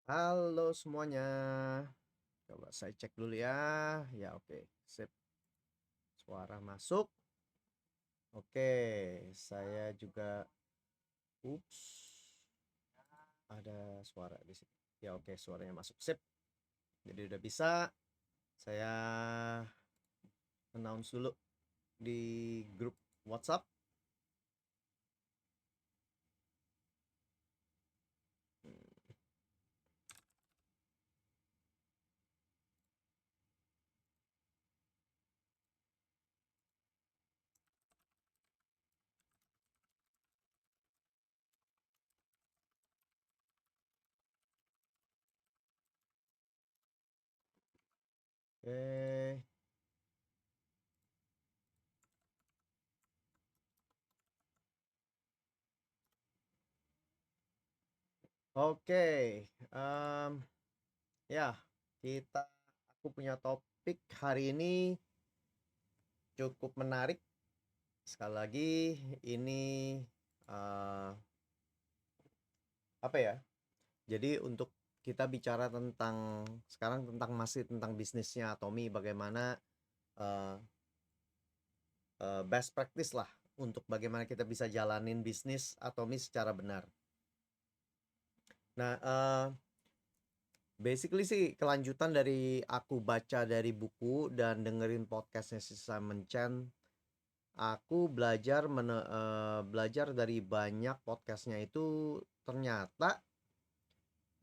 Halo semuanya. Coba saya cek dulu ya. Ya oke, sip. Suara masuk. Oke, saya juga ups, ada suara di sini. Ya oke, suaranya masuk. Sip. Jadi udah bisa saya announce dulu di grup WhatsApp. Oke. Oke. em, ya, kita aku punya topik hari ini cukup menarik. Sekali lagi ini eh, apa ya? Jadi untuk kita bicara tentang sekarang masih tentang bisnisnya Atomi, bagaimana eh, best practice lah untuk bagaimana kita bisa jalanin bisnis Atomi secara benar. Nah, basically sih kelanjutan dari aku baca dari buku dan dengerin podcastnya si Simon Chen. Aku belajar dari banyak podcastnya itu, ternyata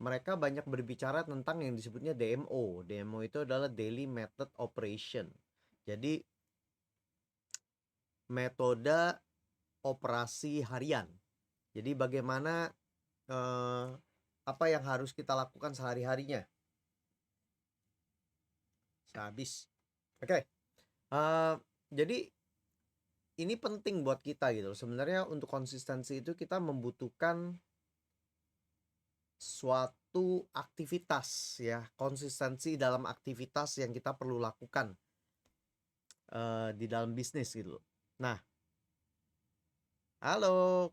mereka banyak berbicara tentang yang disebutnya DMO. DMO itu adalah Daily Method Operation. Jadi metode operasi harian. Jadi bagaimana eh, apa yang harus kita lakukan sehari-harinya. Sehabis. Oke. Jadi ini penting buat kita gitu. Sebenarnya untuk konsistensi itu kita membutuhkan suatu aktivitas ya, konsistensi dalam aktivitas yang kita perlu lakukan di dalam bisnis gitu. Nah, halo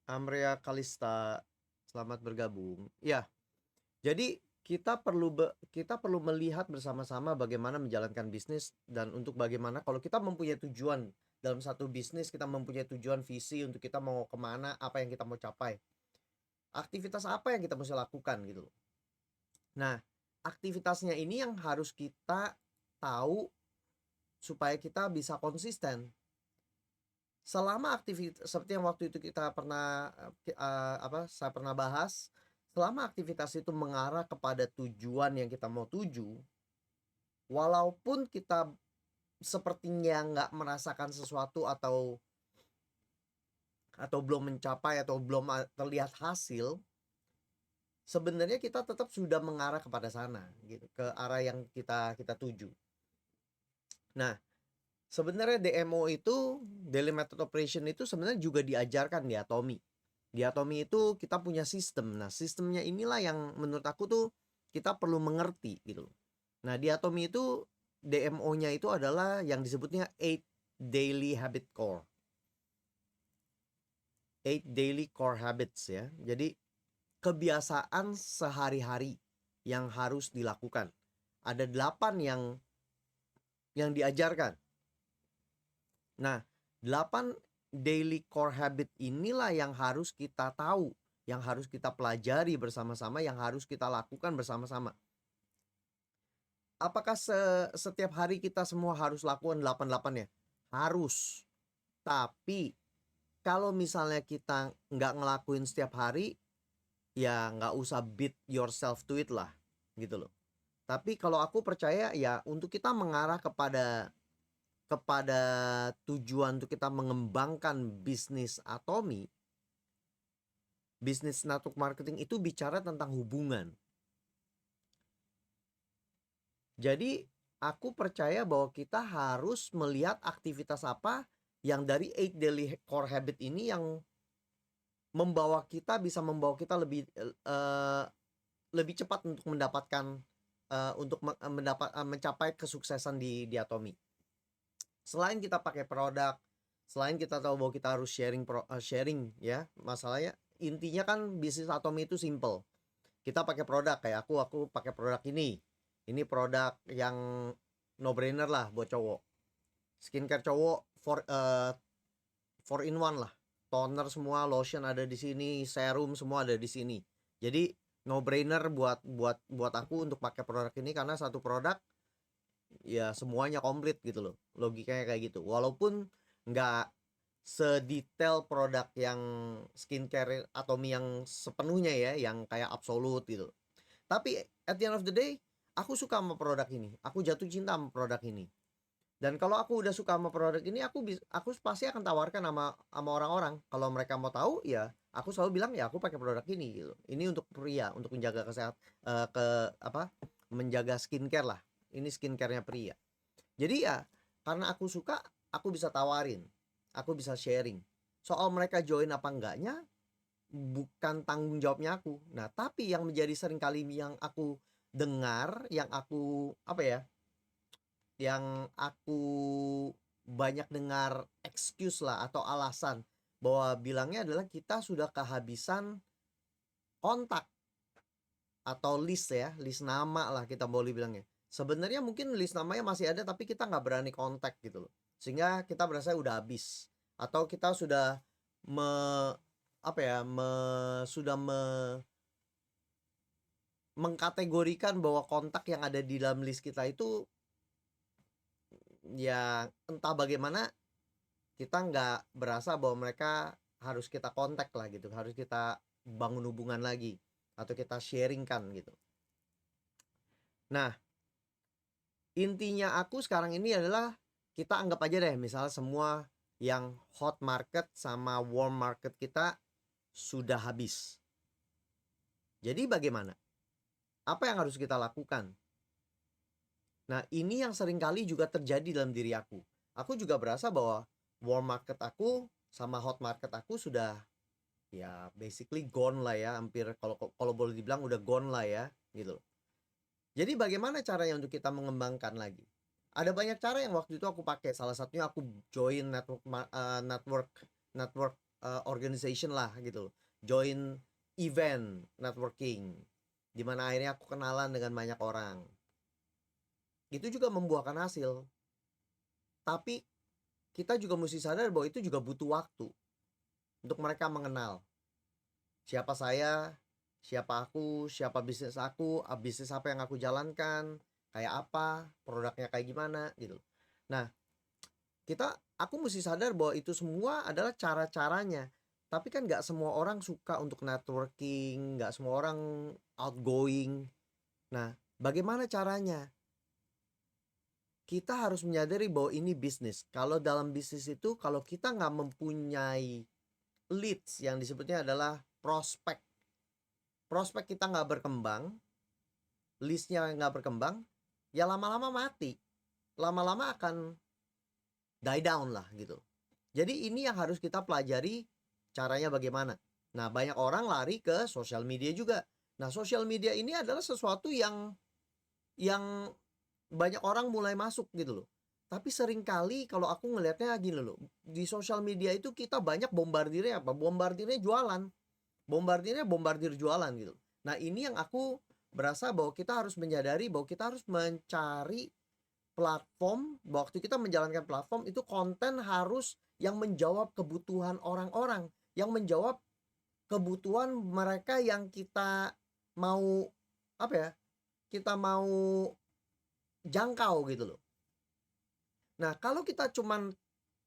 Amrea Kalista, selamat bergabung. Ya, jadi kita perlu melihat bersama-sama bagaimana menjalankan bisnis, dan untuk bagaimana kalau kita mempunyai tujuan dalam satu bisnis, kita mempunyai tujuan visi untuk kita mau kemana, apa yang kita mau capai, aktivitas apa yang kita mesti lakukan gitu. Nah, aktivitasnya ini yang harus kita tahu supaya kita bisa konsisten. Selama aktivitas seperti yang waktu itu kita pernah saya pernah bahas, selama aktivitas itu mengarah kepada tujuan yang kita mau tuju, walaupun kita sepertinya nggak merasakan sesuatu atau belum mencapai atau belum terlihat hasil, sebenarnya kita tetap sudah mengarah kepada sana gitu, ke arah yang kita tuju. Nah, sebenarnya DMO itu, Daily Method Operation itu sebenarnya juga diajarkan di Atomi. Di Atomi itu kita punya sistem. Nah, sistemnya inilah yang menurut aku tuh kita perlu mengerti gitu. Nah, di Atomi itu DMO-nya itu adalah yang disebutnya 8 Daily Habit Core. 8 Daily Core Habits ya. Jadi kebiasaan sehari-hari yang harus dilakukan. Ada 8 yang diajarkan. Nah, 8 daily core habit inilah yang harus kita tahu, yang harus kita pelajari bersama-sama, yang harus kita lakukan bersama-sama. Apakah setiap hari kita semua harus lakukan 8-8 ya? Harus. Tapi kalau misalnya kita nggak ngelakuin setiap hari, ya nggak usah beat yourself to it lah, gitu loh. Tapi kalau aku percaya ya, untuk kita mengarah kepada kepada tujuan untuk kita mengembangkan bisnis Atomi, bisnis network marketing itu bicara tentang hubungan. Jadi aku percaya bahwa kita harus melihat aktivitas apa yang dari 8 daily core habit ini yang bisa membawa kita lebih cepat untuk mendapatkan mencapai kesuksesan di Atomi. Selain kita pakai produk, selain kita tahu bahwa kita harus sharing ya, masalahnya intinya kan bisnis Atomi itu simple. Kita pakai produk kayak aku pakai produk ini. Ini produk yang no brainer lah buat cowok. Skincare cowok four in one lah. Toner semua, lotion ada di sini, serum semua ada di sini. Jadi no brainer buat aku untuk pakai produk ini karena satu produk ya semuanya komplit gitu loh. Logikanya kayak gitu. Walaupun nggak sedetail produk yang skincare Atomi yang sepenuhnya ya, yang kayak absolut gitu. Tapi at the end of the day, aku suka sama produk ini. Aku jatuh cinta sama produk ini. Dan kalau aku udah suka sama produk ini, aku pasti akan tawarkan sama orang-orang. Kalau mereka mau tahu, ya aku selalu bilang ya aku pakai produk ini gitu. Ini untuk pria, untuk menjaga kesehatan, menjaga skincare lah. Ini skincarenya pria. Jadi ya karena aku suka, aku bisa tawarin, aku bisa sharing. Soal mereka join apa enggaknya bukan tanggung jawabnya aku. Nah, tapi yang menjadi sering kali yang aku dengar, yang aku yang aku banyak dengar excuse lah atau alasan bahwa bilangnya adalah kita sudah kehabisan kontak atau list ya, list nama lah kita boleh bilangnya. Sebenarnya mungkin list namanya masih ada tapi kita nggak berani kontak gitu loh. Sehingga kita berasa udah habis atau kita sudah me apa ya, sudah mengkategorikan bahwa kontak yang ada di dalam list kita itu ya entah bagaimana kita nggak berasa bahwa mereka harus kita kontak lah gitu, harus kita bangun hubungan lagi atau kita sharingkan gitu. Nah, intinya aku sekarang ini adalah kita anggap aja deh misalnya semua yang hot market sama warm market kita sudah habis. Jadi bagaimana? Apa yang harus kita lakukan? Nah, ini yang seringkali juga terjadi dalam diri aku. Aku juga berasa bahwa warm market aku sama hot market aku sudah ya basically gone lah ya, hampir kalau boleh dibilang udah gone lah ya, gitu. Jadi bagaimana caranya untuk kita mengembangkan lagi? Ada banyak cara yang waktu itu aku pakai. Salah satunya aku join network organization lah gitu. Join event networking. Dimana akhirnya aku kenalan dengan banyak orang. Itu juga membuahkan hasil. Tapi kita juga mesti sadar bahwa itu juga butuh waktu untuk mereka mengenal siapa saya, siapa aku, siapa bisnis aku, bisnis apa yang aku jalankan, kayak apa, produknya kayak gimana gitu. Nah, aku mesti sadar bahwa itu semua adalah cara-caranya. Tapi kan nggak semua orang suka untuk networking, nggak semua orang outgoing. Nah, bagaimana caranya? Kita harus menyadari bahwa ini bisnis. Kalau dalam bisnis itu, kalau kita nggak mempunyai leads yang disebutnya adalah prospek. Prospek kita nggak berkembang, listnya nggak berkembang, ya lama-lama mati. Lama-lama akan die down lah gitu. Jadi ini yang harus kita pelajari caranya bagaimana. Nah, banyak orang lari ke sosial media juga. Nah, sosial media ini adalah sesuatu yang banyak orang mulai masuk gitu loh. Tapi seringkali kalau aku ngelihatnya gini loh, di sosial media itu kita banyak bombardirnya apa? Bombardirnya jualan. Bombardir jualan gitu. Nah, ini yang aku berasa bahwa kita harus menyadari bahwa kita harus mencari platform, waktu kita menjalankan platform itu konten harus yang menjawab kebutuhan orang-orang, yang menjawab kebutuhan mereka yang kita mau apa ya? Kita mau jangkau gitu loh. Nah, kalau kita cuman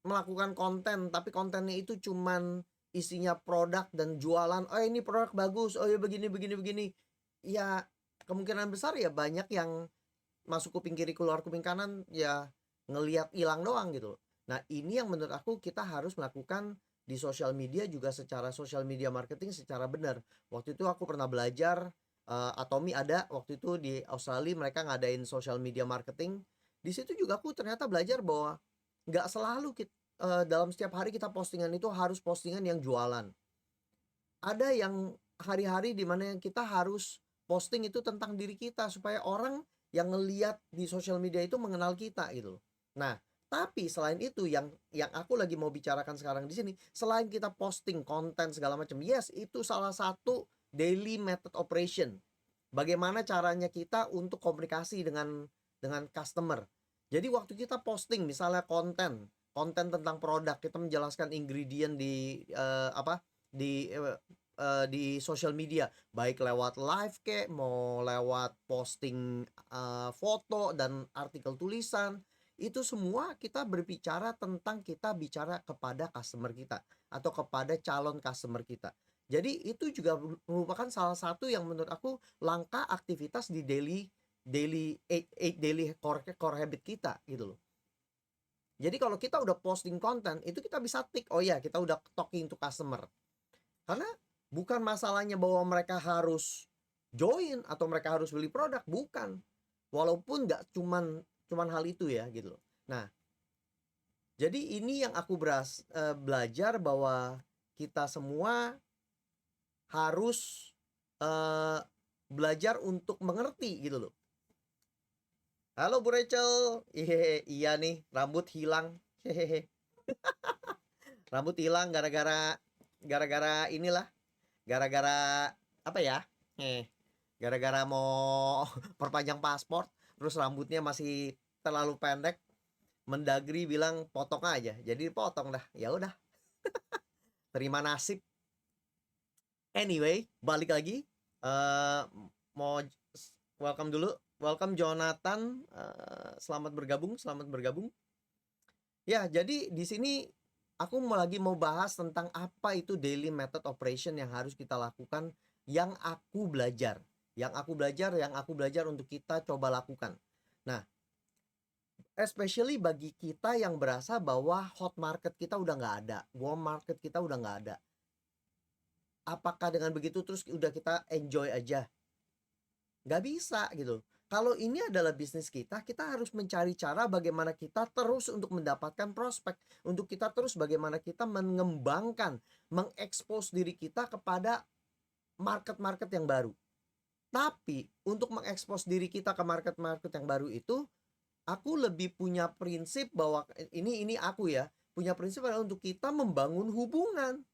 melakukan konten tapi kontennya itu cuman isinya produk dan jualan, oh ini produk bagus, oh ya begini begini begini, ya kemungkinan besar ya banyak yang masuk kuping kiri keluar kuping kanan ya ngelihat hilang doang gitu. Nah, ini yang menurut aku kita harus melakukan di sosial media juga secara sosial media marketing secara benar. Waktu itu aku pernah belajar Atomi ada waktu itu di Australia, mereka ngadain sosial media marketing. Di situ juga aku ternyata belajar bahwa nggak selalu dalam setiap hari kita postingan itu harus postingan yang jualan. Ada yang hari-hari dimana kita harus posting itu tentang diri kita supaya orang yang ngeliat di sosial media itu mengenal kita gitu. Nah, Tapi selain itu yang aku lagi mau bicarakan sekarang di sini, selain kita posting konten segala macam, yes, itu salah satu daily method operation. Bagaimana caranya kita untuk komunikasi dengan customer. Jadi waktu kita posting misalnya konten tentang produk, kita menjelaskan ingredient di social media, baik lewat live kayak mau lewat posting foto dan artikel tulisan, itu semua kita berbicara tentang kita bicara kepada customer kita atau kepada calon customer kita. Jadi itu juga merupakan salah satu yang menurut aku langkah aktivitas di daily core habit kita gitu loh. Jadi kalau kita udah posting konten itu kita bisa tick, oh ya kita udah talking to customer. Karena bukan masalahnya bahwa mereka harus join atau mereka harus beli produk, bukan. Walaupun nggak cuman hal itu ya gitu loh. Nah, jadi ini yang aku belajar bahwa kita semua harus belajar untuk mengerti gitu loh. Halo Bu Rachel, iya nih rambut hilang, hehehe. Rambut hilang gara-gara inilah, gara-gara apa ya? Gara-gara mau perpanjang paspor, terus rambutnya masih terlalu pendek. Mendagri bilang potong aja, jadi potong dah. Ya udah, terima nasib. Anyway, balik lagi. Mau welcome dulu. Welcome Jonathan. Selamat bergabung. Ya, jadi di sini aku mau bahas tentang apa itu daily method operation yang harus kita lakukan, yang aku belajar, yang aku belajar untuk kita coba lakukan. Nah, especially bagi kita yang berasa bahwa hot market kita udah nggak ada, warm market kita udah nggak ada. Apakah dengan begitu terus udah kita enjoy aja? Nggak bisa gitu. Kalau ini adalah bisnis kita harus mencari cara bagaimana kita terus untuk mendapatkan prospek. Untuk kita terus bagaimana kita mengembangkan, mengekspos diri kita kepada market-market yang baru. Tapi untuk mengekspos diri kita ke market-market yang baru itu, aku lebih punya prinsip bahwa ini aku ya, punya prinsip adalah untuk kita membangun hubungan.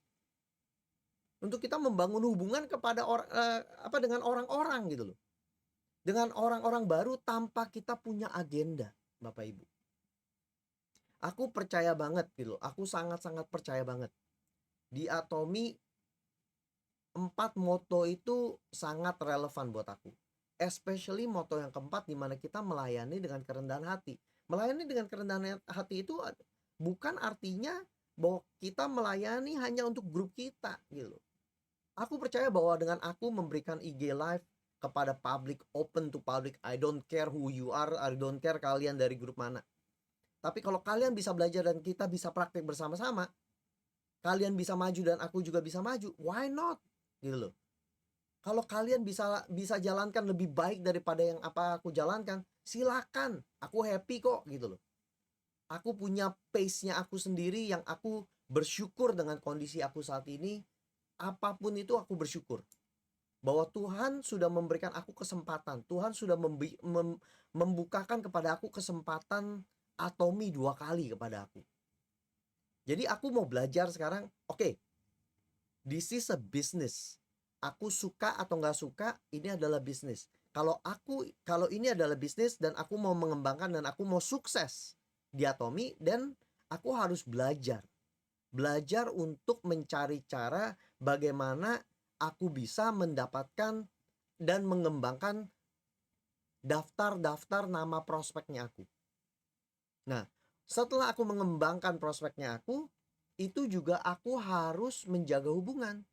Untuk kita membangun hubungan kepada dengan orang-orang gitu loh. Dengan orang-orang baru tanpa kita punya agenda, Bapak Ibu. Aku percaya banget gitu. Aku sangat-sangat percaya banget. Di Atomi 4 moto itu sangat relevan buat aku. Especially moto yang keempat, di mana kita melayani dengan kerendahan hati. Melayani dengan kerendahan hati itu bukan artinya bahwa kita melayani hanya untuk grup kita gitu. Aku percaya bahwa dengan aku memberikan IG live kepada public, open to public, I don't care who you are, I don't care kalian dari grup mana. Tapi kalau kalian bisa belajar dan kita bisa praktek bersama-sama, kalian bisa maju dan aku juga bisa maju, why not? Gitu loh. Kalau kalian bisa jalankan lebih baik daripada yang apa aku jalankan, silakan. Aku happy kok gitu loh. Aku punya pace-nya aku sendiri yang aku bersyukur dengan kondisi aku saat ini. Apapun itu aku bersyukur. Bahwa Tuhan sudah memberikan aku kesempatan. Tuhan sudah membukakan kepada aku kesempatan Atomi 2 kali kepada aku. Jadi aku mau belajar sekarang, oke, this is a business. Aku suka atau nggak suka, ini adalah bisnis. Kalau ini adalah bisnis dan aku mau mengembangkan dan aku mau sukses di Atomi, dan aku harus belajar. Belajar untuk mencari cara bagaimana aku bisa mendapatkan dan mengembangkan daftar nama prospeknya aku. Nah, setelah aku mengembangkan prospeknya aku, itu juga aku harus menjaga hubungan.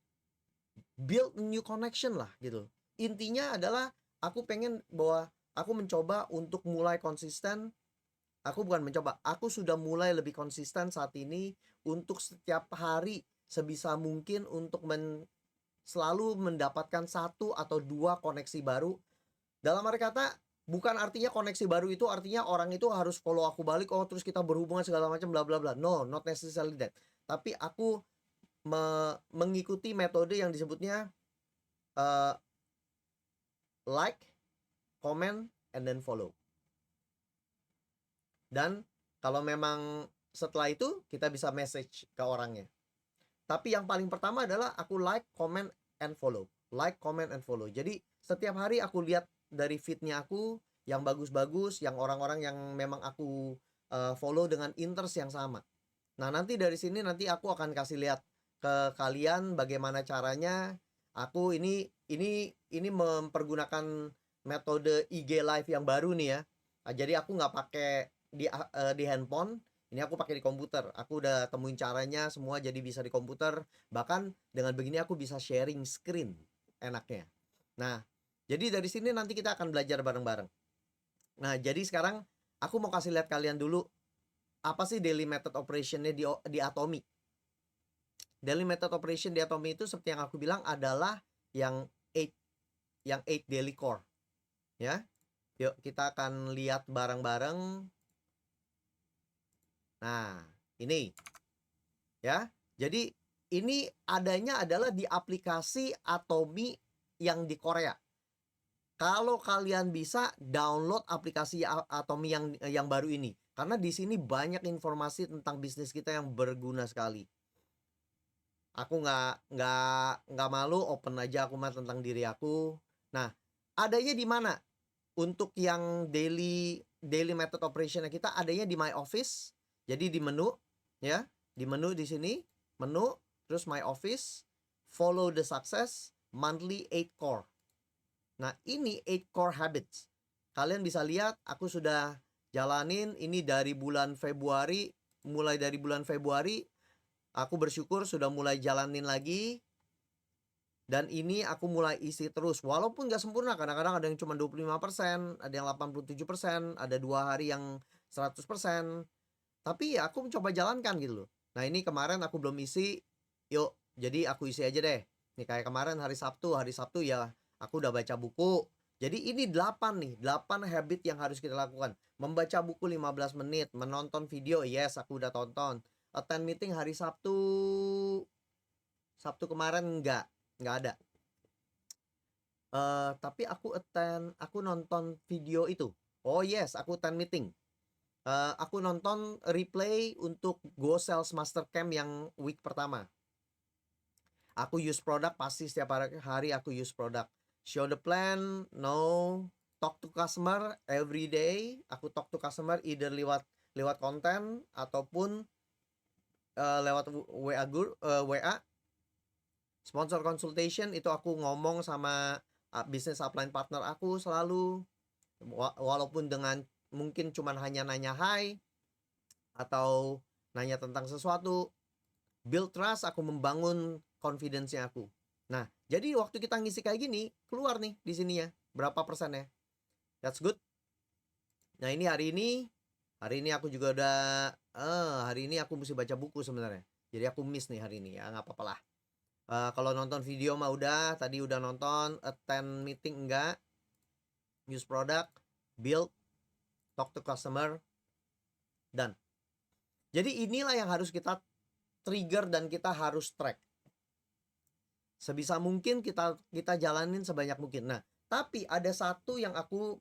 Build new connection lah gitu. Intinya adalah aku pengen bahwa aku mencoba untuk mulai konsisten. Aku bukan mencoba, aku sudah mulai lebih konsisten saat ini untuk setiap hari sebisa mungkin untuk selalu mendapatkan 1 atau 2 koneksi baru. Dalam arti kata, bukan artinya koneksi baru itu artinya orang itu harus follow aku balik, oh terus kita berhubungan segala macam bla bla bla. No, not necessarily that. Tapi aku mengikuti metode yang disebutnya like, comment, and then follow. Dan Kalau memang setelah itu kita bisa message ke orangnya. Tapi yang paling pertama adalah aku like, comment, and follow. Like, comment, and follow. Jadi setiap hari aku lihat dari feednya aku yang bagus-bagus, yang orang-orang yang memang aku follow dengan interest yang sama. Nah, nanti dari sini nanti aku akan kasih lihat ke kalian bagaimana caranya aku ini mempergunakan metode IG live yang baru nih ya. Nah, jadi aku nggak pakai di handphone, ini aku pakai di komputer. Aku udah temuin caranya semua jadi bisa di komputer. Bahkan dengan begini aku bisa sharing screen enaknya. Nah, jadi dari sini nanti kita akan belajar bareng-bareng. Nah, jadi sekarang aku mau kasih lihat kalian dulu apa sih daily method operationnya di Atomy. Daily method operation di Atomy itu seperti yang aku bilang adalah yang 8 daily core. Ya. Yuk kita akan lihat bareng-bareng. Nah, ini. Ya. Jadi ini adanya adalah di aplikasi Atomy yang di Korea. Kalau kalian bisa download aplikasi Atomy yang baru ini, karena di sini banyak informasi tentang bisnis kita yang berguna sekali. Aku nggak malu, open aja aku mah tentang diri aku. Nah, adanya di mana? Untuk yang daily method operation kita adanya di My Office. Jadi di menu ya, di menu di sini, menu, terus My Office, follow the success, monthly 8 core. Nah, ini 8 core habits. Kalian bisa lihat aku sudah jalanin ini dari bulan Februari, mulai dari bulan Februari aku bersyukur sudah mulai jalanin lagi. Dan ini aku mulai isi terus. Walaupun gak sempurna, kadang-kadang ada yang cuma 25%, ada yang 87%, ada 2 hari yang 100%. Tapi ya aku mencoba jalankan gitu loh. Nah, ini kemarin aku belum isi. Yuk, jadi aku isi aja deh. Nih kayak kemarin hari Sabtu ya aku udah baca buku. Jadi ini 8 nih, 8 habit yang harus kita lakukan. Membaca buku 15 menit, menonton video, yes aku udah tonton. Attend meeting hari Sabtu kemarin enggak ada. Tapi aku nonton video itu. Oh yes, aku attend meeting. Aku nonton replay untuk Go Sales Master Camp yang week pertama. Aku use product pasti setiap hari aku use product. Show the plan, no. Talk to customer every day. Aku talk to customer either lewat konten ataupun lewat WA. Sponsor consultation itu aku ngomong sama business upline partner aku selalu, walaupun dengan mungkin cuman hanya nanya hai atau nanya tentang sesuatu. Build trust, aku membangun confidence-nya aku. Nah, jadi waktu kita ngisi kayak gini, keluar nih di sini ya, berapa persennya. That's good. Nah, ini hari ini aku juga udah hari ini aku mesti baca buku sebenarnya. Jadi aku miss nih hari ini ya, nggak apa-apa lah. Kalau nonton video mah udah, tadi udah nonton. Attend meeting enggak. Use product, build, talk to customer, dan jadi inilah yang harus kita trigger dan kita harus track. Sebisa mungkin kita jalanin sebanyak mungkin. Nah, tapi ada satu yang aku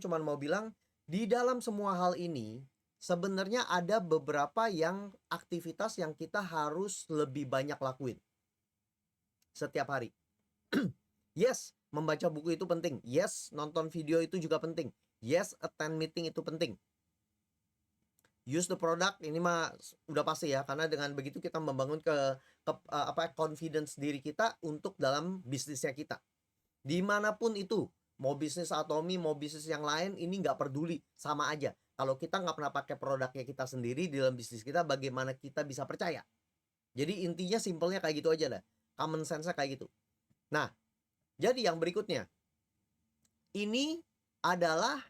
cuman mau bilang, di dalam semua hal ini sebenarnya ada beberapa yang aktivitas yang kita harus lebih banyak lakuin setiap hari. Yes, membaca buku itu penting. Yes, nonton video itu juga penting. Yes, attend meeting itu penting. Use the product ini mah udah pasti ya, karena dengan begitu kita membangun confidence diri kita untuk dalam bisnisnya kita. Dimanapun itu, mau bisnis Atomy, mau bisnis yang lain, ini nggak peduli, sama aja. Kalau kita nggak pernah pakai produknya kita sendiri di dalam bisnis kita, bagaimana kita bisa percaya? Jadi intinya simpelnya kayak gitu aja lah. Common sense-nya kayak gitu. Nah, jadi yang berikutnya, ini adalah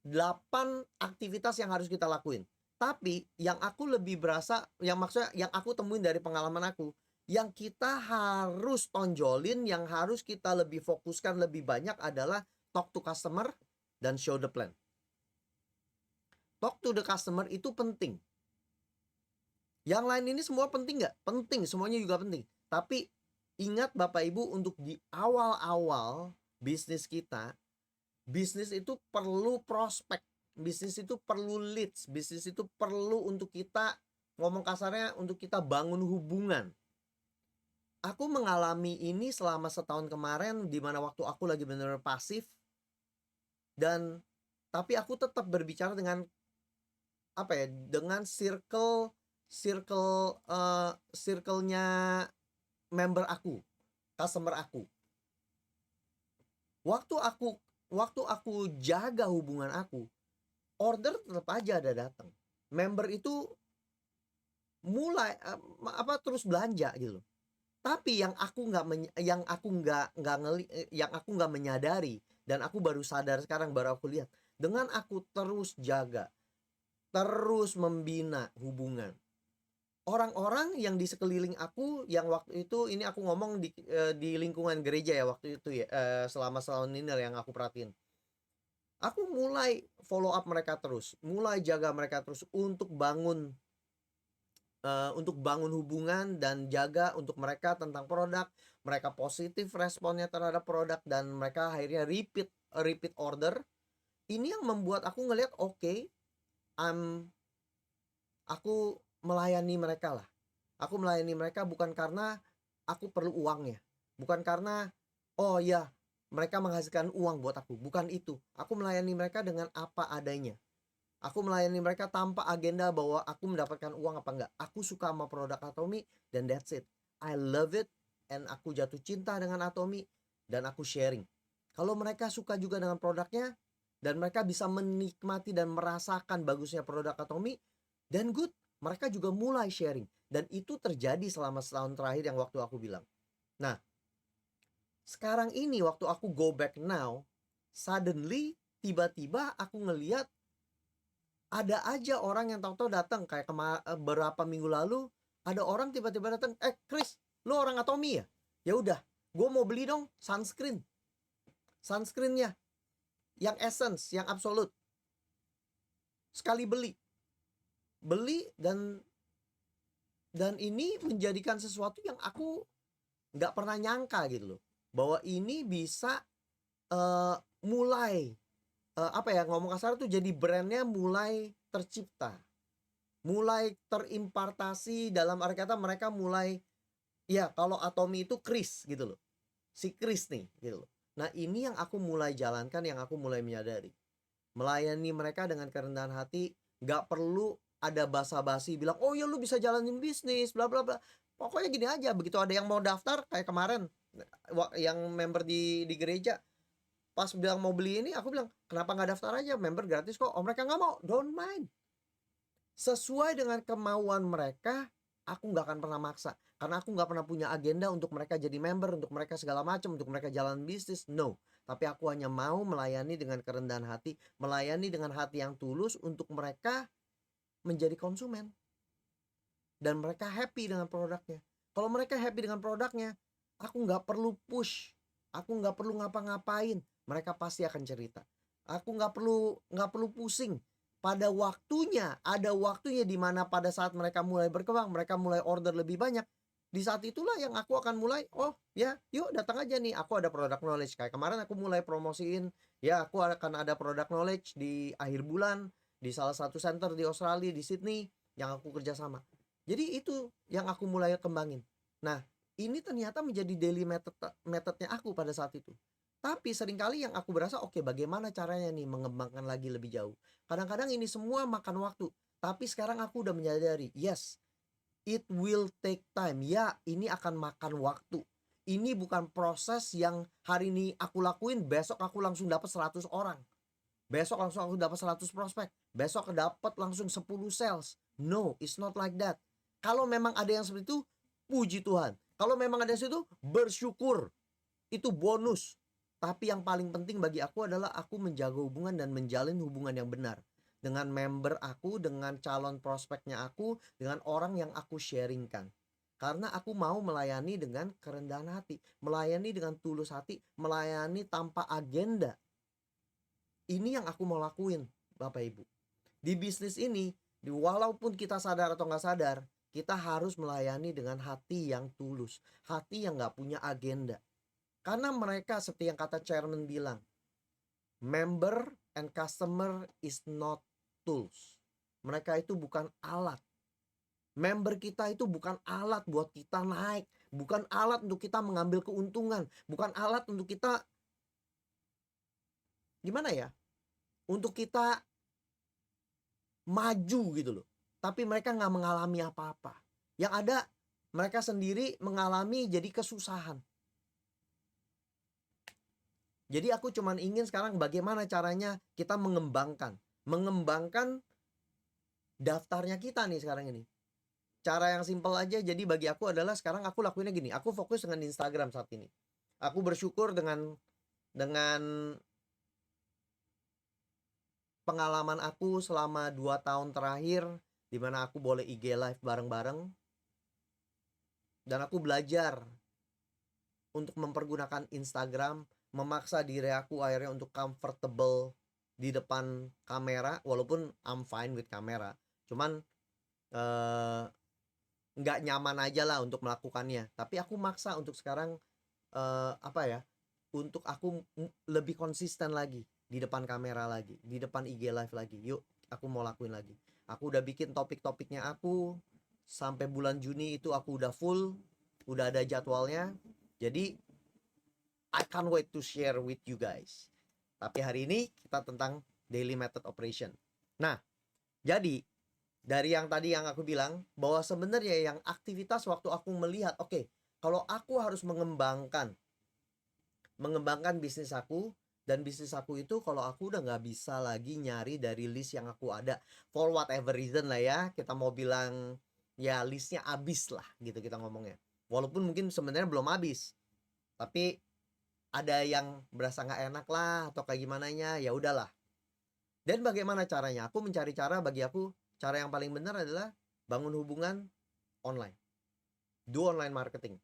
8 aktivitas yang harus kita lakuin. Tapi yang aku lebih berasa, yang maksudnya yang aku temuin dari pengalaman aku, yang kita harus tonjolin, yang harus kita lebih fokuskan lebih banyak adalah talk to customer dan show the plan. Talk to the customer itu penting. Yang lain ini semua penting nggak? Penting, semuanya juga penting. Tapi ingat Bapak Ibu, untuk di awal-awal bisnis kita, bisnis itu perlu prospek. Bisnis itu perlu leads, bisnis itu perlu untuk kita, ngomong kasarnya, untuk kita bangun hubungan. Aku mengalami ini selama setahun kemarin, di mana waktu aku lagi benar-benar pasif, dan tapi aku tetap berbicara dengan apa ya, dengan circle-nya member aku, customer aku. Waktu aku jaga hubungan aku, order tetap aja ada datang. Member itu mulai terus belanja gitu loh. Tapi yang aku nggak menyadari, dan aku baru sadar sekarang, baru aku lihat, dengan aku terus jaga, terus membina hubungan, orang-orang yang di sekeliling aku, yang waktu itu ini aku ngomong di lingkungan gereja ya waktu itu ya, selama setahun ini yang aku perhatiin, aku mulai follow up mereka terus, mulai jaga mereka terus untuk bangun hubungan dan jaga untuk mereka tentang produk. Mereka positif responnya terhadap produk, dan mereka akhirnya repeat order. Ini yang membuat aku ngelihat, oke, aku melayani mereka lah. Aku melayani mereka bukan karena aku perlu uangnya, bukan karena oh ya mereka menghasilkan uang buat aku, bukan itu. Aku melayani mereka dengan apa adanya. Aku melayani mereka tanpa agenda bahwa aku mendapatkan uang apa enggak. Aku suka sama produk Atomy, dan that's it. I love it, and aku jatuh cinta dengan Atomy, dan aku sharing. Kalau mereka suka juga dengan produknya, dan mereka bisa menikmati dan merasakan bagusnya produk Atomy, dan good, mereka juga mulai sharing. Dan itu terjadi selama setahun terakhir yang waktu aku bilang. Nah, sekarang ini waktu aku go back now, suddenly tiba-tiba aku ngeliat ada aja orang yang tahu-tahu datang. Kayak beberapa minggu lalu ada orang tiba-tiba datang, Chris, lu orang Atomy ya? Ya udah, gue mau beli dong sunscreennya, yang essence, yang absolute. Sekali beli, dan ini menjadikan sesuatu yang aku nggak pernah nyangka gitu loh, bahwa ini bisa mulai ngomong kasar tuh, jadi brandnya mulai tercipta, mulai terimpartasi. Dalam arti kata mereka mulai, ya kalau Atomy itu Chris gitu loh, si Chris nih gitu loh. Nah ini yang aku mulai jalankan, yang aku mulai menyadari, melayani mereka dengan kerendahan hati. Gak perlu ada basa-basi bilang, oh ya lu bisa jalanin bisnis bla bla bla. Pokoknya gini aja, begitu ada yang mau daftar, kayak kemarin yang member di gereja, pas bilang mau beli ini, aku bilang kenapa nggak daftar aja, member gratis kok. Oh mereka nggak mau, don't mind. Sesuai dengan kemauan mereka, aku nggak akan pernah maksa, karena aku nggak pernah punya agenda untuk mereka jadi member, untuk mereka segala macam, untuk mereka jalan bisnis, no. Tapi aku hanya mau melayani dengan kerendahan hati, melayani dengan hati yang tulus untuk mereka menjadi konsumen, dan mereka happy dengan produknya. Kalau mereka happy dengan produknya, aku nggak perlu push, aku nggak perlu ngapa-ngapain, mereka pasti akan cerita. Aku nggak perlu pusing. Pada waktunya, ada waktunya di mana pada saat mereka mulai berkembang, mereka mulai order lebih banyak. Di saat itulah yang aku akan mulai, oh ya yuk datang aja nih, aku ada produk knowledge. Kayak kemarin aku mulai promosiin, ya aku akan ada produk knowledge di akhir bulan di salah satu center di Australia, di Sydney, yang aku kerjasama. Jadi itu yang aku mulai kembangin. Nah ini ternyata menjadi daily methodnya aku pada saat itu. Tapi seringkali yang aku berasa, oke, bagaimana caranya nih mengembangkan lagi lebih jauh. Kadang-kadang ini semua makan waktu. Tapi sekarang aku udah menyadari, yes, it will take time. Ya, ini akan makan waktu. Ini bukan proses yang hari ini aku lakuin, besok aku langsung dapat 100 orang. Besok langsung aku dapat 100 prospek. Besok dapat langsung 10 sales. No, it's not like that. Kalau memang ada yang seperti itu, puji Tuhan. Kalau memang ada yang seperti itu, bersyukur. Itu bonus. Tapi yang paling penting bagi aku adalah aku menjaga hubungan dan menjalin hubungan yang benar dengan member aku, dengan calon prospeknya aku, dengan orang yang aku sharingkan. Karena aku mau melayani dengan kerendahan hati, melayani dengan tulus hati, melayani tanpa agenda. Ini yang aku mau lakuin, Bapak Ibu. Di bisnis ini, walaupun kita sadar atau nggak sadar, kita harus melayani dengan hati yang tulus, hati yang nggak punya agenda. Karena mereka seperti yang kata chairman bilang, member and customer is not tools. Mereka itu bukan alat. Member kita itu bukan alat buat kita naik, bukan alat untuk kita mengambil keuntungan, bukan alat untuk kita gimana ya? Untuk kita maju gitu loh. Tapi mereka nggak mengalami apa-apa. Yang ada mereka sendiri mengalami jadi kesusahan. Jadi aku cuman ingin sekarang bagaimana caranya kita mengembangkan daftarnya kita nih sekarang ini. Cara yang simpel aja, jadi bagi aku adalah sekarang aku lakuinnya gini. Aku fokus dengan Instagram saat ini. Aku bersyukur dengan pengalaman aku selama 2 tahun terakhir, di mana aku boleh IG live bareng-bareng. Dan aku belajar untuk mempergunakan Instagram, memaksa diri aku akhirnya untuk comfortable di depan kamera, walaupun I'm fine with kamera. Cuman nggak nyaman aja lah untuk melakukannya. Tapi aku maksa untuk sekarang untuk aku lebih konsisten lagi di depan kamera lagi, di depan IG live lagi. Yuk, aku mau lakuin lagi. Aku udah bikin topik-topiknya aku sampai bulan Juni itu aku udah full, udah ada jadwalnya. Jadi I can't wait to share with you guys. Tapi hari ini kita tentang daily method operation. Nah, jadi dari yang tadi yang aku bilang bahwa sebenarnya yang aktivitas waktu aku melihat, oke, kalau aku harus mengembangkan bisnis aku, dan bisnis aku itu kalau aku udah nggak bisa lagi nyari dari list yang aku ada for whatever reason lah ya, kita mau bilang ya listnya habis lah gitu kita ngomongnya, walaupun mungkin sebenarnya belum habis, tapi ada yang berasa nggak enak lah atau kayak gimana nya, ya udahlah. Dan bagaimana caranya? Aku mencari cara, bagi aku cara yang paling benar adalah bangun hubungan online, do online marketing.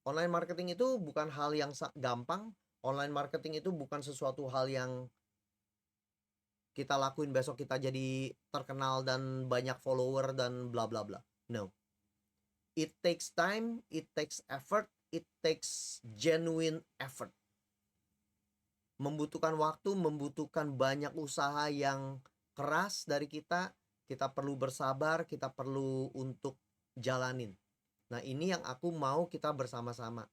Online marketing itu bukan hal yang gampang. Online marketing itu bukan sesuatu hal yang kita lakuin besok kita jadi terkenal dan banyak follower dan bla bla bla. No. It takes time, it takes effort, it takes genuine effort. Membutuhkan waktu, membutuhkan banyak usaha yang keras dari kita. Kita perlu bersabar, kita perlu untuk jalanin. Nah, ini yang aku mau kita bersama-sama.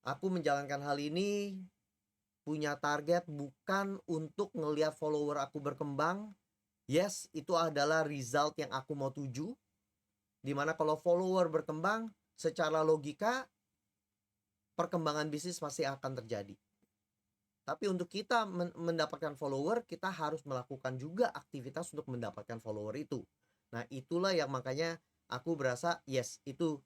Aku menjalankan hal ini punya target bukan untuk ngelihat follower aku berkembang. Yes, itu adalah result yang aku mau tuju. Dimana kalau follower berkembang, secara logika perkembangan bisnis pasti akan terjadi. Tapi untuk kita mendapatkan follower, kita harus melakukan juga aktivitas untuk mendapatkan follower itu. Nah, itulah yang makanya aku berasa yes, itu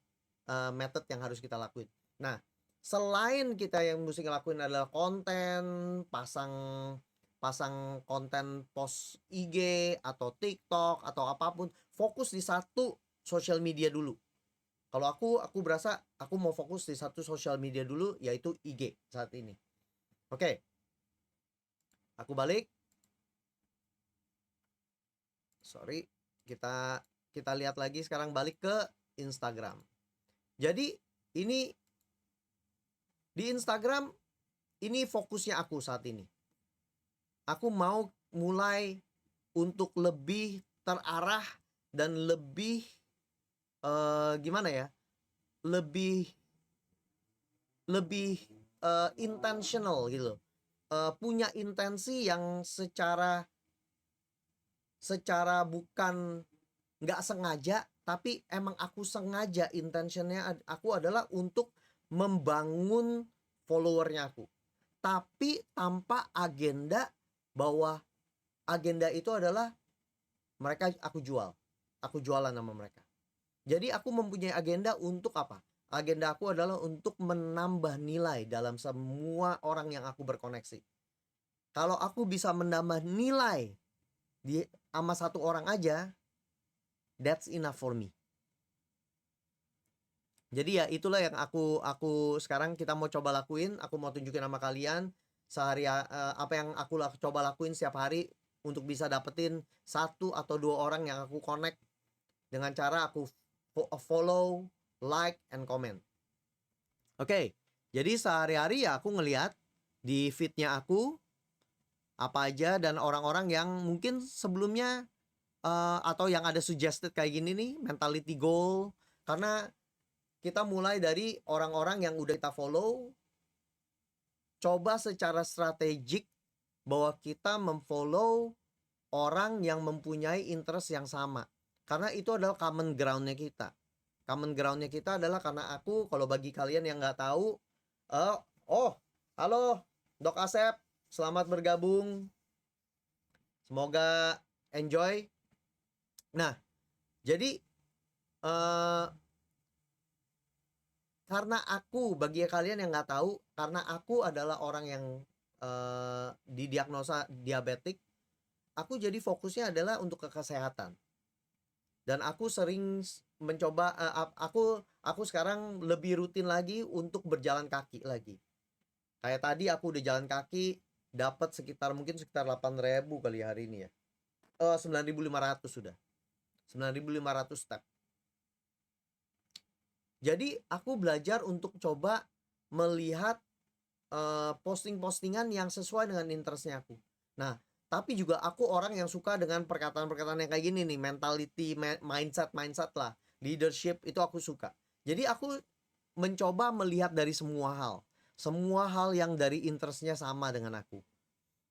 method yang harus kita lakuin. Nah, selain kita yang mesti ngelakuin adalah konten, pasang konten post IG atau TikTok atau apapun, fokus di satu social media dulu. Kalau aku berasa aku mau fokus di satu social media dulu, yaitu IG saat ini. Oke. Aku balik. Sorry, kita lihat lagi sekarang, balik ke Instagram. Jadi ini di Instagram ini fokusnya aku saat ini. Aku mau mulai untuk lebih terarah dan lebih gimana ya? Lebih intentional gitu. Punya intensi yang secara bukan nggak sengaja, tapi emang aku sengaja, intentionnya aku adalah untuk membangun followernya aku, tapi tanpa agenda bahwa agenda itu adalah mereka aku jualan sama mereka. Jadi aku mempunyai agenda untuk apa? Agenda aku adalah untuk menambah nilai dalam semua orang yang aku berkoneksi. Kalau aku bisa menambah nilai sama satu orang aja, that's enough for me. Jadi ya itulah yang aku sekarang kita mau coba lakuin. Aku mau tunjukin sama kalian sehari apa yang aku coba lakuin setiap hari untuk bisa dapetin 1 atau 2 orang yang aku connect dengan cara aku follow, like, and comment. Oke, jadi sehari-hari ya aku ngelihat di feednya aku apa aja, dan orang-orang yang mungkin sebelumnya atau yang ada suggested kayak gini nih, mentality goal. Karena kita mulai dari orang-orang yang udah kita follow, coba secara strategik bahwa kita memfollow orang yang mempunyai interest yang sama. Karena itu adalah common ground-nya kita. Common ground-nya kita adalah karena aku, kalau bagi kalian yang nggak tahu, halo Dok Asep, selamat bergabung. Semoga enjoy. Nah, jadi karena aku, bagi kalian yang nggak tahu, karena aku adalah orang yang didiagnosa diabetik, aku jadi fokusnya adalah untuk ke kesehatan. Dan aku sering mencoba, aku sekarang lebih rutin lagi untuk berjalan kaki lagi. Kayak tadi aku udah jalan kaki, dapat mungkin sekitar 8.000 kali hari ini ya. 9.500 sudah. 9.500 step. Jadi aku belajar untuk coba melihat posting-postingan yang sesuai dengan interestnya aku. Nah, tapi juga aku orang yang suka dengan perkataan-perkataan yang kayak gini nih, mentality, mindset lah, leadership, itu aku suka. Jadi aku mencoba melihat dari semua hal yang dari interestnya sama dengan aku.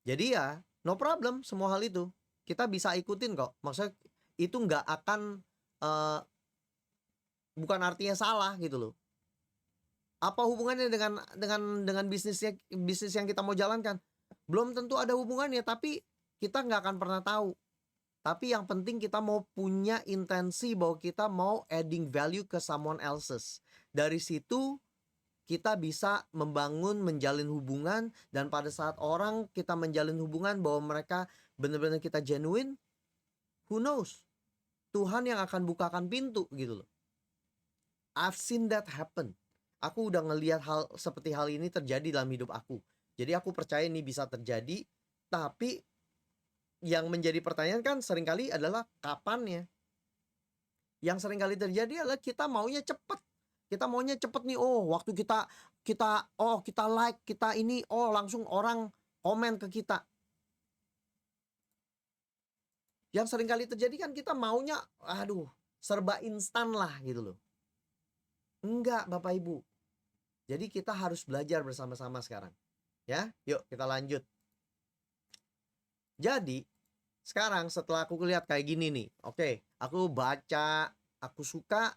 Jadi ya no problem, semua hal itu kita bisa ikutin kok. Maksudnya itu nggak akan bukan artinya salah gitu loh. Apa hubungannya dengan bisnis yang kita mau jalankan? Belum tentu ada hubungannya, tapi kita nggak akan pernah tahu. Tapi yang penting kita mau punya intensi bahwa kita mau adding value ke someone else's. Dari situ kita bisa menjalin hubungan, dan pada saat orang kita menjalin hubungan bahwa mereka benar-benar kita genuine, who knows? Tuhan yang akan bukakan pintu gitu loh. I've seen that happen. Aku udah ngelihat hal seperti hal ini terjadi dalam hidup aku. Jadi aku percaya ini bisa terjadi, tapi yang menjadi pertanyaan kan seringkali adalah kapannya. Yang seringkali terjadi adalah kita maunya cepet. Kita maunya cepet nih, waktu kita like, kita ini, langsung orang komen ke kita. Yang seringkali terjadi kan kita maunya, serba instan lah gitu loh. Enggak, Bapak Ibu. Jadi kita harus belajar bersama-sama sekarang. Ya, yuk kita lanjut. Jadi, sekarang setelah aku lihat kayak gini nih, oke, aku baca, aku suka,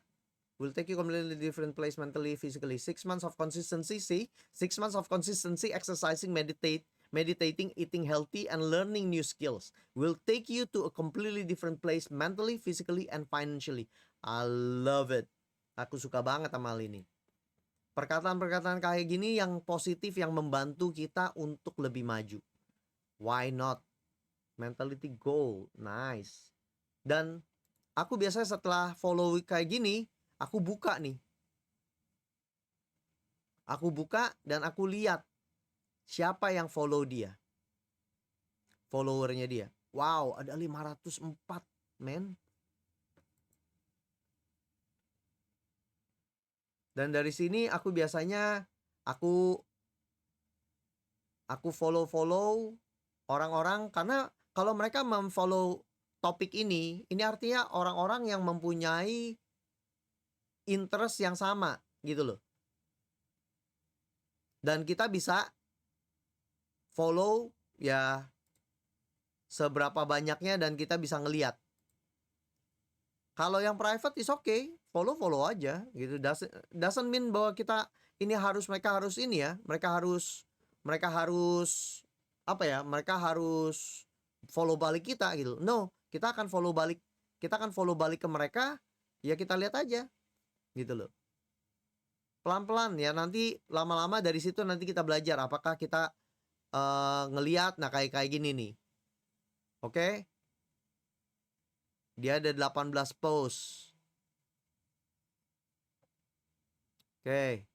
will take you completely different place mentally, physically. 6 months of consistency, 6 months of consistency, exercising, meditating, eating healthy, and learning new skills will take you to a completely different place mentally, physically, and financially. I love it. Aku suka banget sama hal ini. Perkataan-perkataan kayak gini yang positif, yang membantu kita untuk lebih maju. Why not? Mentality goal, nice. Dan aku biasanya setelah follow kayak gini, aku buka nih. Aku buka dan aku lihat siapa yang follow dia. Followernya dia. Wow, ada 504, men. Dan dari sini aku biasanya aku follow orang-orang, karena kalau mereka memfollow topik ini artinya orang-orang yang mempunyai interest yang sama gitu loh. Dan kita bisa follow ya seberapa banyaknya, dan kita bisa ngeliat. Kalau yang private is okay, follow aja gitu. Doesn't mean bahwa kita ini mereka harus ini ya, mereka harus mereka harus follow balik kita gitu. No, kita akan follow balik ke mereka, ya kita lihat aja gitu loh. Pelan-pelan ya, nanti lama-lama dari situ nanti kita belajar apakah kita ngelihat kayak gini nih. Oke? Dia ada 18 post. Oke.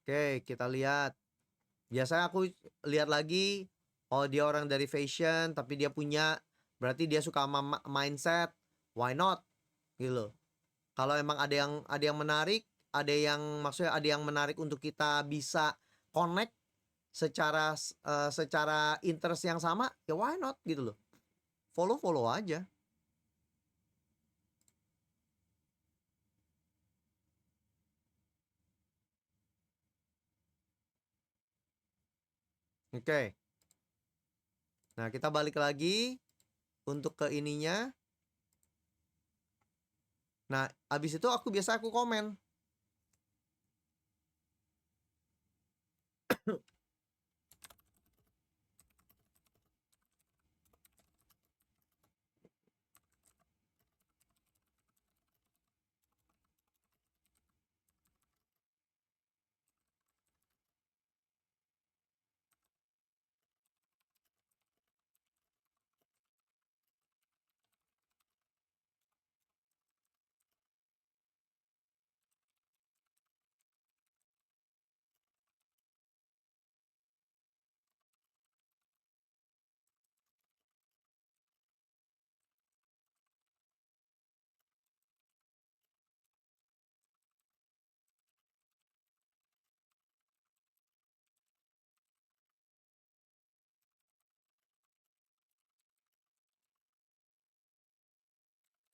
Oke, kita lihat. Biasanya aku lihat lagi, dia orang dari fashion, tapi dia berarti dia suka sama mindset. Why not? Gitu. Kalau emang ada yang menarik, maksudnya ada yang menarik untuk kita bisa connect, secara interest yang sama, ya why not gitu loh. Follow aja. Oke. Nah, kita balik lagi untuk ke ininya. Nah, abis itu aku komen.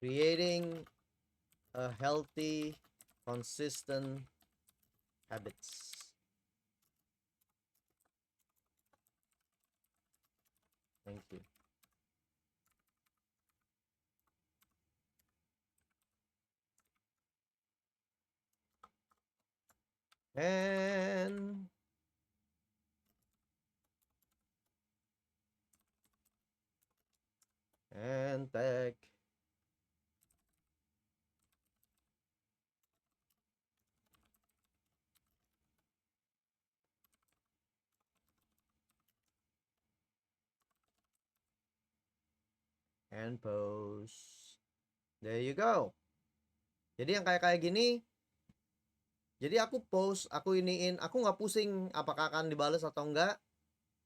Creating a healthy, consistent habits. Thank you. And tag. And post. There you go. Jadi yang kayak gini, jadi aku post, aku iniin, aku nggak pusing apakah akan dibales atau enggak.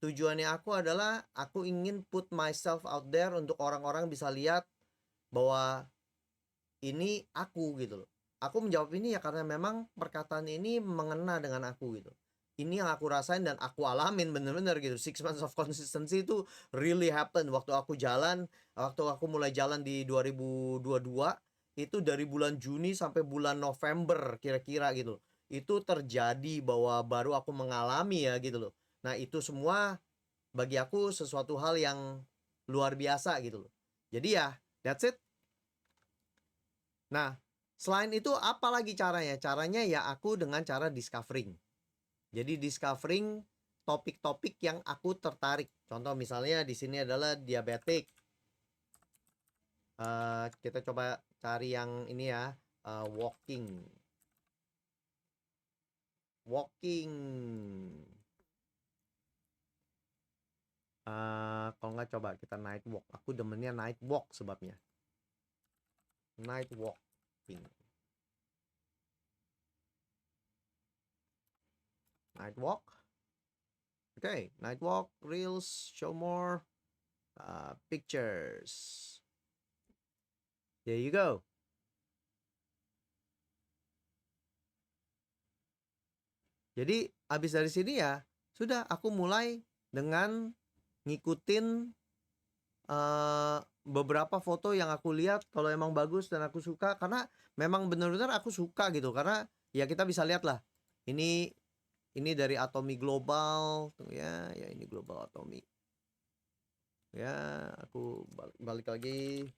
Tujuannya aku adalah aku ingin put myself out there untuk orang-orang bisa lihat bahwa ini aku gitu loh. Aku menjawab ini ya karena memang perkataan ini mengena dengan aku gitu. Ini yang aku rasain dan aku alamin bener-bener gitu. 6 months of consistency itu really happen. Waktu aku mulai jalan di 2022, itu dari bulan Juni sampai bulan November kira-kira gitu. Itu terjadi bahwa baru aku mengalami ya gitu loh. Nah, itu semua bagi aku sesuatu hal yang luar biasa gitu loh. Jadi ya, that's it. Nah, selain itu apa lagi caranya? Caranya ya aku dengan cara discovering. Jadi discovering topik-topik yang aku tertarik. Contoh misalnya di sini adalah diabetik. Kita coba cari yang ini ya, walking. Kalau nggak coba kita night walk. Aku demennya night walk sebabnya. Night walking. Night walk. Okay, night walk, reels, show more, pictures. There you go. Jadi habis dari sini ya sudah aku mulai dengan ngikutin beberapa foto yang aku lihat kalau emang bagus dan aku suka, karena memang benar-benar aku suka gitu, karena ya kita bisa lihat lah ini dari Atomy Global tuh ya ini Global Atomy ya. Aku balik lagi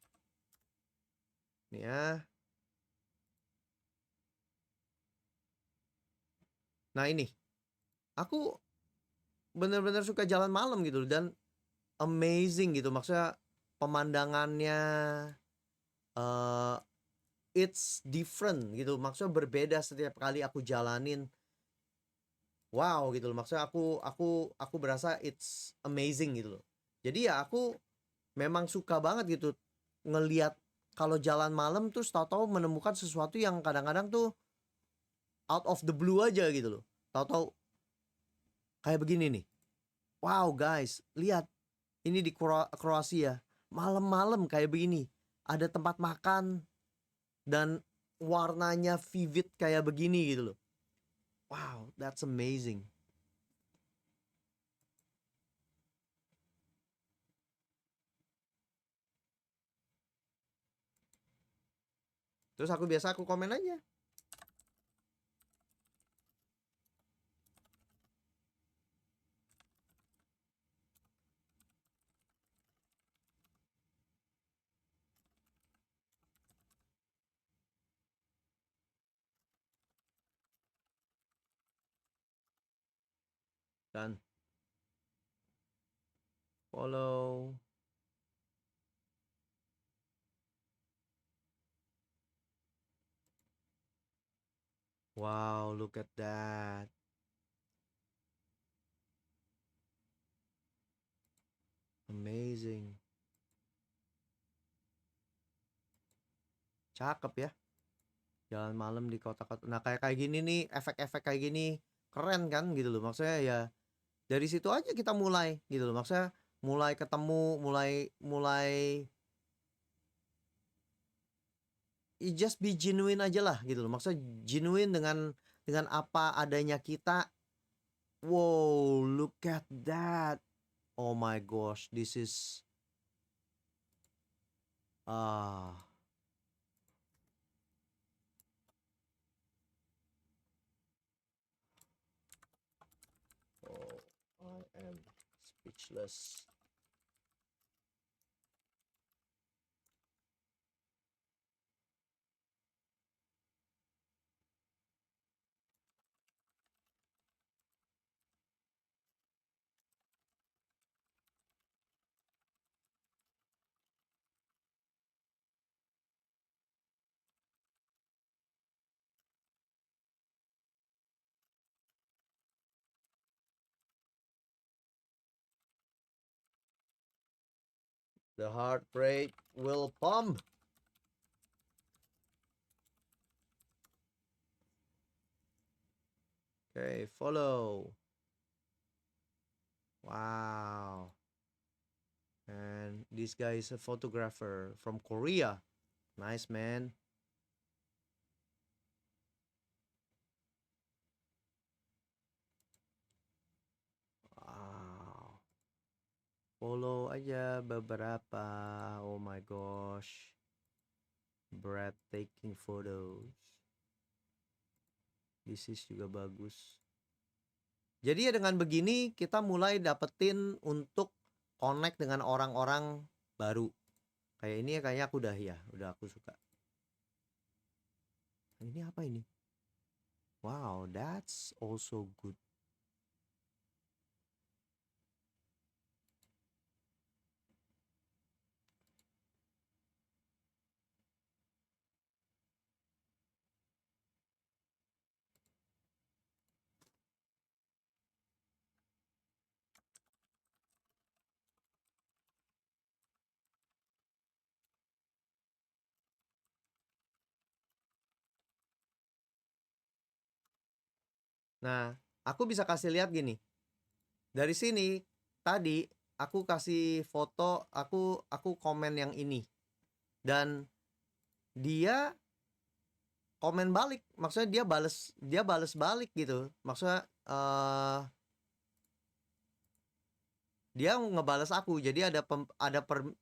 nih ya. Nah ini aku bener-bener suka jalan malam gitu dan amazing gitu, maksudnya pemandangannya it's different gitu, maksudnya berbeda setiap kali aku jalanin. Wow gitu loh, maksudnya aku berasa it's amazing gitu loh. Jadi ya aku memang suka banget gitu ngelihat kalau jalan malam terus tahu-tahu menemukan sesuatu yang kadang-kadang tuh out of the blue aja gitu loh. Tahu-tahu kayak begini nih. Wow guys, lihat ini di Kroasia malam-malam kayak begini. Ada tempat makan dan warnanya vivid kayak begini gitu loh. Wow, that's amazing. Terus aku komen aja. Dan follow. Wow, look at that. Amazing. Cakep ya. Jalan malam di kota-kota. Nah, kayak gini nih, efek-efek kayak gini keren kan gitu loh. Maksudnya ya dari situ aja kita mulai gitu loh. Maksudnya mulai ketemu, mulai just be genuine aja lah gitu loh. Maksudnya genuine dengan apa adanya kita. Wow, look at that. Oh my gosh, this is ah. Oh, I am speechless. The heart rate will pump. Okay, follow. Wow. And this guy is a photographer from Korea. Nice, man. Wow. Follow aja beberapa. Oh my gosh. Breathtaking photos. This is juga bagus. Jadi ya dengan begini kita mulai dapetin untuk connect dengan orang-orang baru. Kayak ini ya kayaknya aku udah aku suka. Ini apa ini? Wow, that's also good. Nah, aku bisa kasih lihat gini. Dari sini tadi aku kasih foto, aku komen yang ini. Dan dia komen balik. Maksudnya dia bales balik gitu. Maksudnya dia ngebales aku. Jadi ada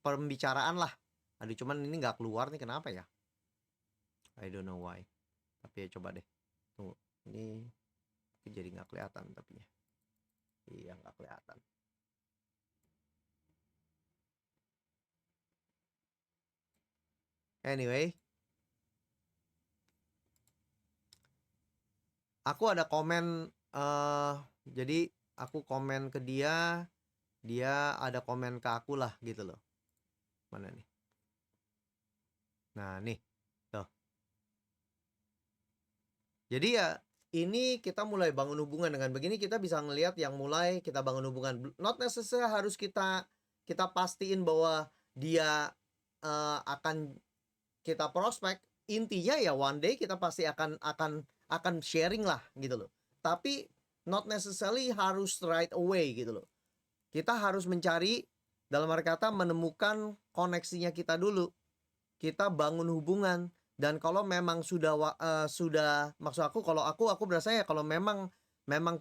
pembicaraan lah. Aduh, cuman ini nggak keluar nih, kenapa ya? I don't know why. Tapi ya coba deh. Tunggu. Ini jadi nggak kelihatan tapi ya. Iya, nggak kelihatan. Anyway, aku ada komen, jadi aku komen ke dia, dia ada komen ke aku lah gitu loh. Mana nih? Nah nih, tuh. Jadi ya ini kita mulai bangun hubungan. Dengan begini kita bisa ngelihat yang mulai kita bangun hubungan. Not necessarily harus kita pastiin bahwa dia akan kita prospek. Intinya ya one day kita pasti akan sharing lah gitu loh. Tapi not necessarily harus right away gitu loh. Kita harus mencari, dalam arti kata menemukan koneksinya kita dulu. Kita bangun hubungan. Dan kalau memang sudah maksud aku, kalau aku berasa ya kalau memang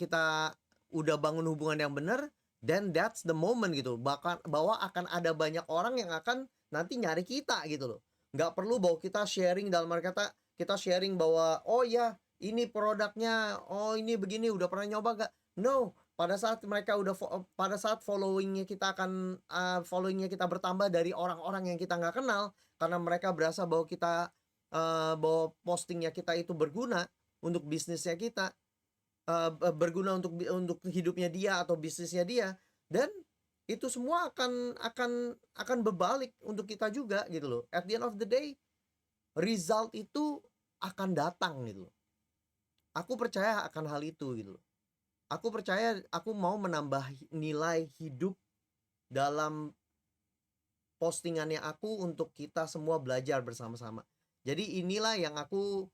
kita udah bangun hubungan yang benar, then that's the moment gitu. Bahkan bahwa akan ada banyak orang yang akan nanti nyari kita gitu loh. Nggak perlu bahwa kita sharing, dalam arti kata kita sharing bahwa oh ya ini produknya, oh ini begini, udah pernah nyoba nggak? No, pada saat mereka udah pada saat followingnya kita akan followingnya kita bertambah dari orang-orang yang kita nggak kenal, karena mereka berasa bahwa kita bahwa postingnya kita itu berguna untuk bisnisnya kita, berguna untuk hidupnya dia atau bisnisnya dia, dan itu semua akan berbalik untuk kita juga gitu loh. At the end of the day, result itu akan datang gitu loh. Aku percaya akan hal itu gitu loh. Aku percaya aku mau menambah nilai hidup dalam postingannya aku untuk kita semua belajar bersama-sama. Jadi inilah yang aku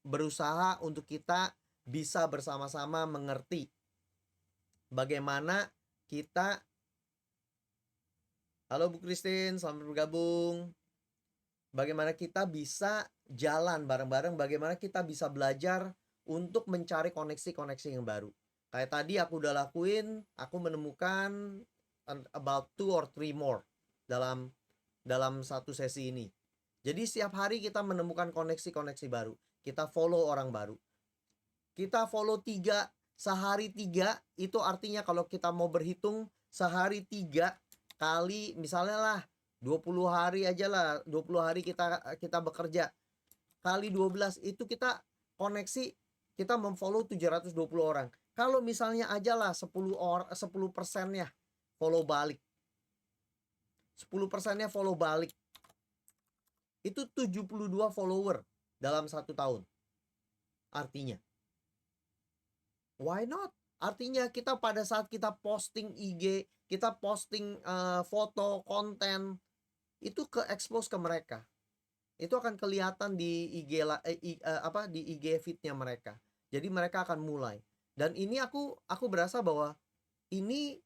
berusaha untuk kita bisa bersama-sama mengerti bagaimana kita. Halo Bu Christine, selamat bergabung. Bagaimana kita bisa jalan bareng-bareng, bagaimana kita bisa belajar untuk mencari koneksi-koneksi yang baru. Kayak tadi aku udah lakuin, aku menemukan about 2 or 3 more dalam satu sesi ini. Jadi setiap hari kita menemukan koneksi-koneksi baru. Kita follow orang baru. Kita follow 3, sehari 3, itu artinya kalau kita mau berhitung sehari 3 kali, misalnya lah 20 hari aja lah, 20 hari kita bekerja, kali 12 itu kita koneksi, kita memfollow 720 orang. Kalau misalnya aja lah 10%-nya follow balik, 10%-nya follow balik, itu 72 follower dalam 1 tahun. Artinya why not? Artinya kita pada saat kita posting IG, kita posting foto, konten, itu ke-expose ke mereka. Itu akan kelihatan di di IG feed-nya mereka. Jadi mereka akan mulai. Dan ini aku berasa bahwa ini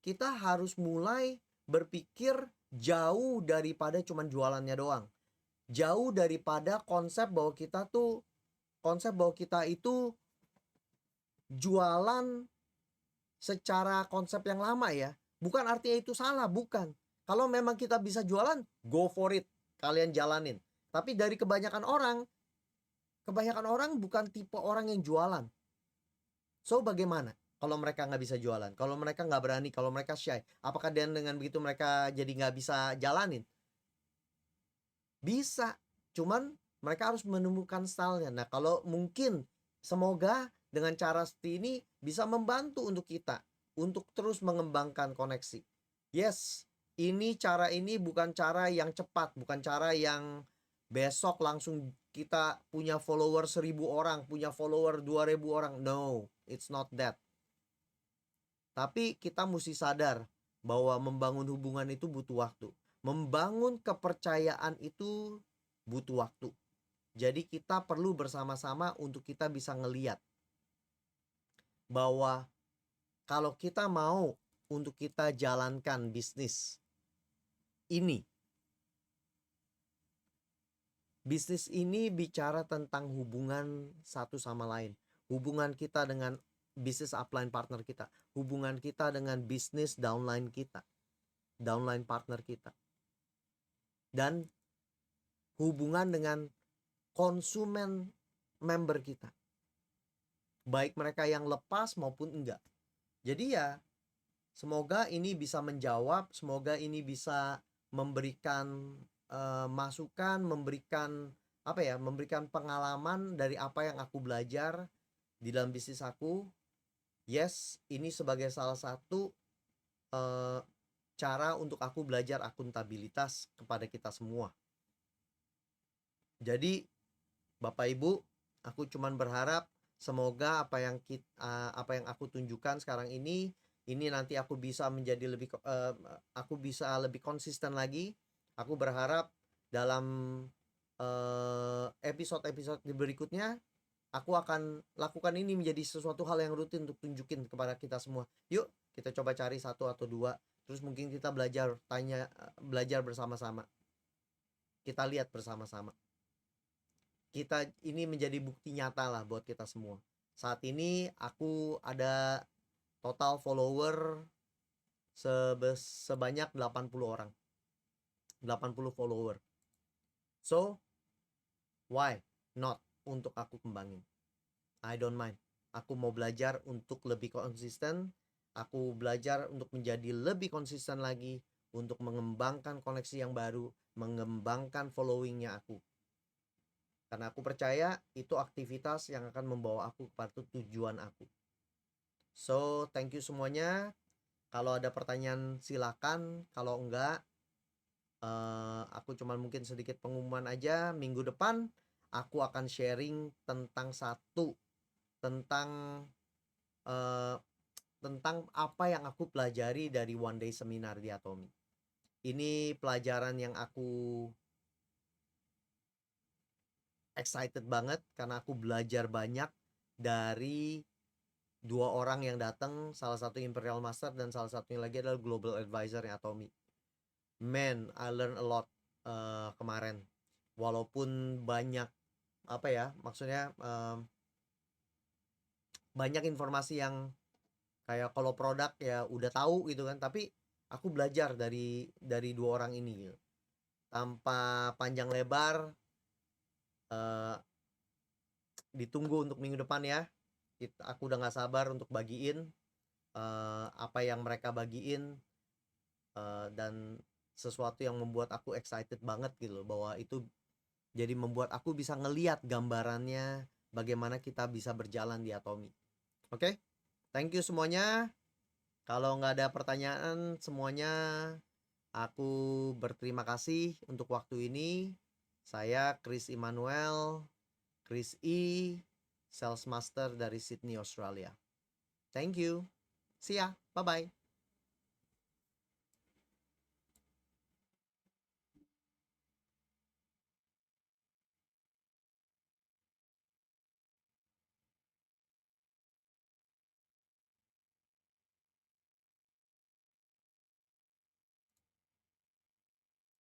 kita harus mulai berpikir jauh daripada cuman jualannya doang. Jauh daripada konsep bahwa kita itu jualan secara konsep yang lama ya. Bukan artinya itu salah, bukan. Kalau memang kita bisa jualan, go for it. Kalian jalanin. Tapi dari kebanyakan orang bukan tipe orang yang jualan. So bagaimana kalau mereka nggak bisa jualan? Kalau mereka nggak berani, kalau mereka shy, apakah dengan begitu mereka jadi nggak bisa jalanin? Bisa, cuman mereka harus menemukan stylenya. Nah kalau mungkin, semoga dengan cara seperti ini bisa membantu untuk kita untuk terus mengembangkan koneksi. Yes, cara ini bukan cara yang cepat, bukan cara yang besok langsung kita punya follower 1.000 orang, punya follower 2.000 orang. No, it's not that. Tapi kita mesti sadar bahwa membangun hubungan itu butuh waktu. Membangun kepercayaan itu butuh waktu. Jadi kita perlu bersama-sama untuk kita bisa ngeliat bahwa kalau kita mau untuk kita jalankan bisnis ini bicara tentang hubungan satu sama lain. Hubungan kita dengan bisnis upline partner kita. Hubungan kita dengan bisnis downline kita. Downline partner kita. Dan hubungan dengan konsumen member kita. Baik mereka yang lepas maupun enggak. Jadi ya, semoga ini bisa menjawab, semoga ini bisa memberikan masukan, memberikan pengalaman dari apa yang aku belajar di dalam bisnis aku. Yes, ini sebagai salah satu cara untuk aku belajar akuntabilitas kepada kita semua. Jadi Bapak Ibu, aku cuman berharap semoga apa yang aku tunjukkan sekarang ini nanti aku bisa menjadi lebih konsisten lagi. Aku berharap dalam episode-episode berikutnya aku akan lakukan ini menjadi sesuatu hal yang rutin untuk tunjukin kepada kita semua. Yuk kita coba cari 1 atau 2, terus mungkin kita belajar bersama-sama. Kita lihat bersama-sama. Kita ini menjadi bukti nyata lah buat kita semua. Saat ini aku ada total follower sebanyak 80 orang. 80 follower. So, why not untuk aku kembangin? I don't mind. Aku mau belajar untuk lebih konsisten. Aku belajar untuk menjadi lebih konsisten lagi, untuk mengembangkan koneksi yang baru, mengembangkan followingnya aku. Karena aku percaya itu aktivitas yang akan membawa aku kepada tujuan aku. So, thank you semuanya. Kalau ada pertanyaan silakan. Kalau enggak, aku cuma mungkin sedikit pengumuman aja. Minggu depan aku akan sharing tentang eh, tentang apa yang aku pelajari dari one day seminar di Atomi. Ini pelajaran yang aku excited banget karena aku belajar banyak dari dua orang yang datang, salah satu Imperial Master dan salah satunya lagi adalah Global Advisor yang Atomi. Man, I learn a lot kemarin. Walaupun banyak apa ya, maksudnya banyak informasi yang kayak kalau produk ya udah tahu gitu kan, tapi aku belajar dari dua orang ini gitu. Tanpa panjang lebar, eh, ditunggu untuk minggu depan ya. Aku udah nggak sabar untuk bagiin apa yang mereka bagiin, dan sesuatu yang membuat aku excited banget gitu loh, bahwa itu jadi membuat aku bisa ngeliat gambarannya bagaimana kita bisa berjalan di Atomi. Oke, thank you semuanya. Kalau nggak ada pertanyaan semuanya, aku berterima kasih untuk waktu ini. Saya Chris Immanuel, Chris E, Sales Master dari Sydney, Australia. Thank you. See ya. Bye-bye.